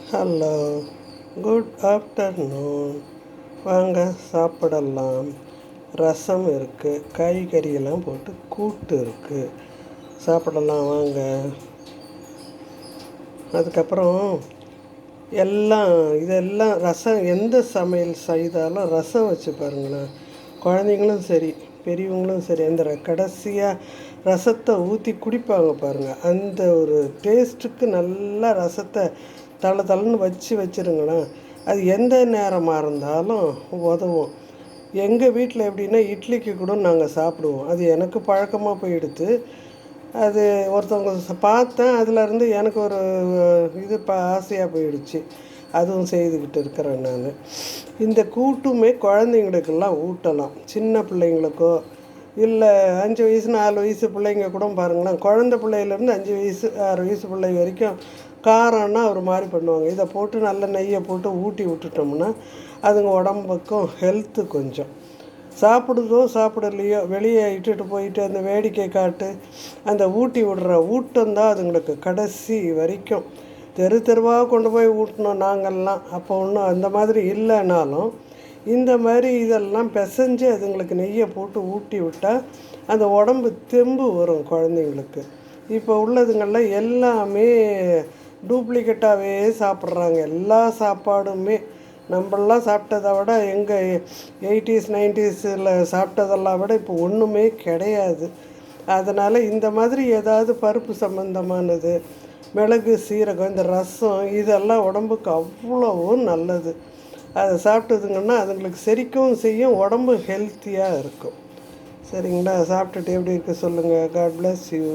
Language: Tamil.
Hello, good afternoon. வாங்க சாப்பிடலாம். ரசம் இருக்குது, காய்கறியெல்லாம் போட்டு கூட்டு இருக்குது. சாப்பிடலாம் வாங்க. அதுக்கப்புறம் இதெல்லாம் ரசம், எந்த சமையல் செய்தாலும் ரசம் வச்சு பாருங்களேன். குழந்தைங்களும் சரி, பெரியவங்களும் சரி, அந்த கடைசியாக ரசத்தை ஊற்றி குடிப்பாங்க பாருங்கள். அந்த ஒரு டேஸ்ட்டுக்கு நல்லா ரசத்தை தளன்னு வச்சுருங்களேன். அது எந்த நேரமாக இருந்தாலும் உதவும். எங்கள் வீட்டில் எப்படின்னா இட்லிக்கு கூட நாங்கள் சாப்பிடுவோம். அது எனக்கு பழக்கமாக போயிடுது. அது ஒருத்தவங்க பார்த்தேன், அதுலேருந்து எனக்கு ஒரு இது ஆசையாக போயிடுச்சு. அதுவும் செய்துக்கிட்டு இருக்கிறேன் நான். இந்த கூட்டுமே குழந்தைங்களுக்கெல்லாம் ஊட்டலாம். சின்ன பிள்ளைங்களுக்கோ இல்லை 5 வயசு 4 வயசு பிள்ளைங்க கூட பாருங்களேன். குழந்த பிள்ளையிலேருந்து 5 வயசு 6 வயசு பிள்ளை வரைக்கும் காரம்னா ஒரு மாதிரி பண்ணுவாங்க. இதை போட்டு நல்ல நெய்யை போட்டு ஊட்டி விட்டுட்டோம்னா அதுங்க உடம்புக்கும் ஹெல்த்து கொஞ்சம். சாப்பிடுதோ சாப்பிடலையோ வெளியே இட்டுட்டு போயிட்டு அந்த வேடிக்கை காட்டு அந்த ஊட்டி விடுற ஊட்டம்தான் அதுங்களுக்கு கடைசி வரைக்கும். தெருவாக கொண்டு போய் ஊட்டினோம் நாங்கள்லாம். அப்போ ஒன்றும் அந்த மாதிரி இல்லைனாலும் இந்த மாதிரி இதெல்லாம் பிசைஞ்சு அதுங்களுக்கு நெய்யை போட்டு ஊட்டி விட்டால் அந்த உடம்பு தெம்பு வரும் குழந்தைங்களுக்கு. இப்போ உள்ளதுங்கள்லாம் எல்லாமே டூப்ளிகேட்டாகவே சாப்பிட்றாங்க. எல்லா சாப்பாடுமே நம்மளாம் சாப்பிட்டதை விட எங்கள் 80s 90ஸில் சாப்பிட்டதெல்லாம் விட இப்போ ஒன்றுமே கிடையாது. அதனால் இந்த மாதிரி ஏதாவது பருப்பு சம்மந்தமானது, மிளகு சீரகம், இந்த ரசம் இதெல்லாம் உடம்புக்கு அவ்வளவு நல்லது. அதை சாப்பிட்டதுங்கன்னா அதுங்களுக்கு செரிக்கவும் செய்யும், உடம்பு ஹெல்த்தியாக இருக்கும். சரிங்களா? சாப்பிட்டுட்டு எப்படி இருக்குது சொல்லுங்கள். God bless you.